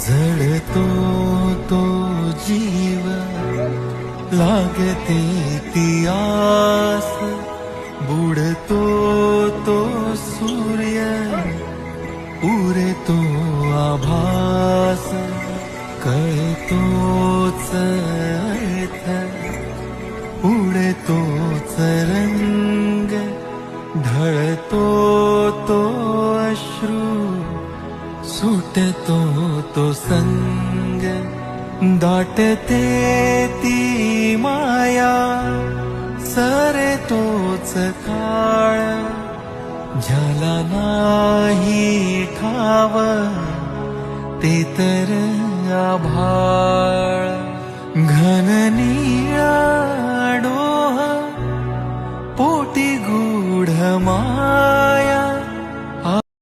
जळतो तो जीव लागते ती आस, बुडतो तो सूर्य उरतो आभास, कळतोच अर्थ उडतोच रंग, ढळतो तो अश्रू सुटतो तो संग, दाटते ती माया सरतोच काळ, ज्याला नाही ठाव ते तर आभाळ घन निळा